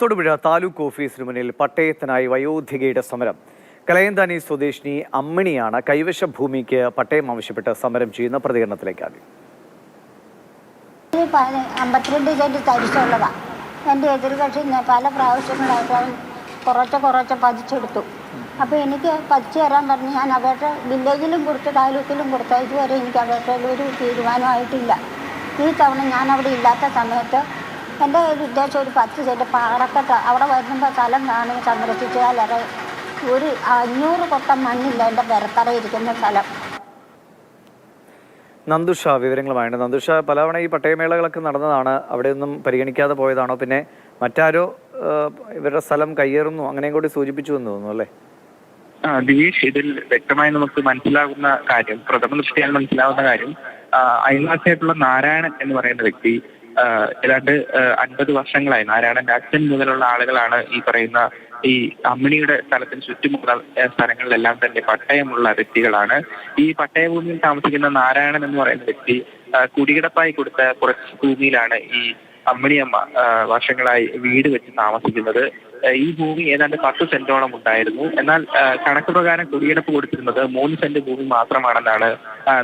തൊടുപുഴ താലൂക്ക് ഓഫീസിന് മുന്നിൽ പട്ടയത്തിനായി വയോധികയുടെ സമരം. കലയന്താനി സ്വദേശിനി അമ്മിണിയാണ് കൈവശ ഭൂമിക്ക് പട്ടയം ആവശ്യപ്പെട്ട് സമരം ചെയ്യുന്ന പ്രതികരണത്തിലേക്കാണ്. 52 സെന്റ് തരിശുള്ളതാണ്. എൻ്റെ എതിർകക്ഷി പല പ്രാവശ്യങ്ങളായിട്ട് കുറച്ച് പതിച്ചെടുത്തു. അപ്പോൾ എനിക്ക് പതിച്ചു തരാൻ പറഞ്ഞ് ഞാൻ അപേക്ഷ വില്ലേജിലും കൊടുത്തു, താലൂക്കിലും കൊടുത്തു. ഇതുവരെ എനിക്ക് അപേക്ഷയിൽ ഒരു തീരുമാനമായിട്ടില്ല. ഈ തവണ ഞാൻ അവിടെ ഇല്ലാത്ത സമയത്ത് എൻ്റെ ഒരു ഉദ്ദേശം ഒരു 10 സെന്റ് പാടക്കെട്ട് അവിടെ വരുമ്പോൾ സ്ഥലം കാണും സംരക്ഷിച്ചാൽ ഒരു 500 കൊട്ടം മണ്ണില്ല എൻ്റെ പെരത്തറയിരിക്കുന്ന സ്ഥലം. നന്ദുഷ വിവരങ്ങളുമായിട്ട്. നന്ദുഷ, പലവണ ഈ പട്ടയമേളകളൊക്കെ നടന്നതാണ്, അവിടെയൊന്നും പരിഗണിക്കാതെ പോയതാണോ? പിന്നെ മറ്റാരോ ഇവരുടെ സ്ഥലം കയ്യേറുന്നു അങ്ങനെയും കൂടി സൂചിപ്പിച്ചു എന്ന് തോന്നുന്നു അല്ലേ? ദിവേഷ്, ഇതിൽ വ്യക്തമായി നമുക്ക് മനസ്സിലാകുന്ന കാര്യം, പ്രഥമ ദൃഷ്ടിയാൽ മനസ്സിലാവുന്ന കാര്യം, അയൽവാസിയായിട്ടുള്ള നാരായണൻ എന്ന് പറയുന്ന വ്യക്തി ഏതാണ്ട് 50 വർഷങ്ങളായി, നാരായണന്റെ അച്ഛൻ മുതലുള്ള ആളുകളാണ് ഈ പറയുന്ന ഈ അമ്മിണിയുടെ സ്ഥലത്തിന് ചുറ്റുമുള്ള സ്ഥലങ്ങളിലെല്ലാം തന്നെ പട്ടയമുള്ള വ്യക്തികളാണ്. ഈ പട്ടയഭൂമിയിൽ താമസിക്കുന്ന നാരായണൻ എന്ന് പറയുന്ന വ്യക്തി കുടികിടപ്പായി കൊടുത്ത കുറച്ച് ഭൂമിയിലാണ് ഈ അമ്മിണിയമ്മ വർഷങ്ങളായി വീട് വെച്ച് താമസിക്കുന്നത്. ഈ ഭൂമി ഏതാണ്ട് 10 സെന്റോളം ഉണ്ടായിരുന്നു. എന്നാൽ കണക്ക് പ്രകാരം കുടികിടപ്പ് കൊടുത്തിരുന്നത് 3 സെന്റ് ഭൂമി മാത്രമാണെന്നാണ്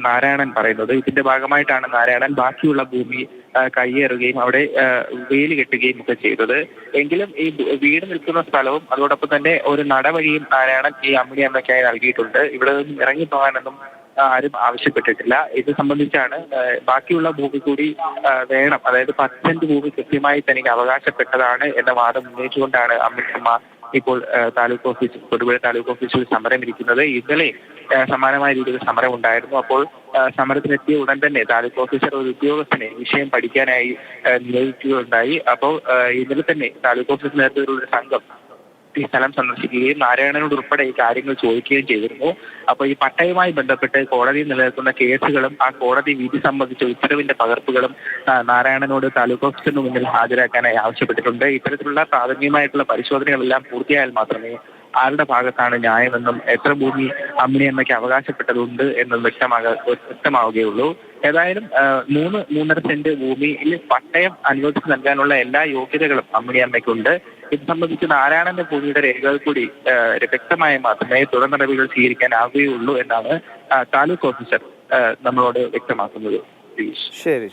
നാരായണൻ പറയുന്നത്. ഇതിന്റെ ഭാഗമായിട്ടാണ് നാരായണൻ ബാക്കിയുള്ള ഭൂമി കയ്യേറുകയും അവിടെ വേലി കെട്ടുകയും ഒക്കെ ചെയ്തത്. എങ്കിലും ഈ വീട് നിൽക്കുന്ന സ്ഥലവും അതോടൊപ്പം തന്നെ ഒരു നടവഴിയും നാരായണൻ ഈ അമ്മിണിയമ്മയ്ക്കായി നൽകിയിട്ടുണ്ട്. ഇവിടെ നിന്നും ഇറങ്ങി പോകാനൊന്നും ആരും ആവശ്യപ്പെട്ടിട്ടില്ല. ഇത് സംബന്ധിച്ചാണ് ബാക്കിയുള്ള ഭൂമി കൂടി വേണം, അതായത് 10 സെന്റ് ഭൂമി കൃത്യമായി തനിക്ക് അവകാശപ്പെട്ടതാണ് എന്ന വാദം ഉന്നയിച്ചുകൊണ്ടാണ് അമ്മിണിയമ്മ ഇപ്പോൾ തൊടുപുഴ താലൂക്ക് ഓഫീസിൽ സമരം ഇരിക്കുന്നത്. ഇന്നലെ സമാനമായ രീതിയിൽ സമരം ഉണ്ടായിരുന്നു. അപ്പോൾ സമരത്തിനെത്തിയ ഉടൻ തന്നെ താലൂക്ക് ഓഫീസർ ഒരു ഉദ്യോഗസ്ഥനെ വിഷയം പഠിക്കാനായി നിയോഗിക്കുകയുണ്ടായി. അപ്പോൾ ഇന്നലെ തന്നെ താലൂക്ക് ഓഫീസിൽ നേതൃത്വത്തിലുള്ള ഒരു സംഘം ഈ സ്ഥലം സന്ദർശിക്കുകയും നാരായണനോട് ഉൾപ്പെടെ ഈ കാര്യങ്ങൾ ചോദിക്കുകയും ചെയ്തിരുന്നു. അപ്പോൾ ഈ പട്ടയവുമായി ബന്ധപ്പെട്ട് കോടതിയിൽ നിലനിൽക്കുന്ന കേസുകളും ആ കോടതി വിധി സംബന്ധിച്ച ഉത്തരവിന്റെ പകർപ്പുകളും നാരായണനോട് താലൂക്ക് ഓഫീസിന് മുന്നിൽ ഹാജരാക്കാനായി ആവശ്യപ്പെട്ടിട്ടുണ്ട്. ഇത്തരത്തിലുള്ള പ്രാഥമികമായിട്ടുള്ള പരിശോധനകളെല്ലാം പൂർത്തിയായാൽ മാത്രമേ ആരുടെ ഭാഗത്താണ് ന്യായമെന്നും എത്ര ഭൂമി അമ്മിണിയമ്മയ്ക്ക് അവകാശപ്പെട്ടതുണ്ട് എന്നും വ്യക്തമാവുകയുള്ളൂ. ഏതായാലും 3.5 സെന്റ് ഭൂമിയിൽ പട്ടയം അനുവദിച്ച് നൽകാനുള്ള എല്ലാ യോഗ്യതകളും അമ്മിണിയമ്മയ്ക്കുണ്ട്. ഇത് സംബന്ധിച്ച് നാരായണന്റെ ഭൂമിയുടെ രേഖകൾ കൂടി വ്യക്തമായ മാത്രമേ തുടർ നടപടികൾ സ്വീകരിക്കാനാവുകയുള്ളൂ എന്നാണ് താലൂക്ക് ഓഫീസർ നമ്മളോട് വ്യക്തമാക്കുന്നത്. ശരി.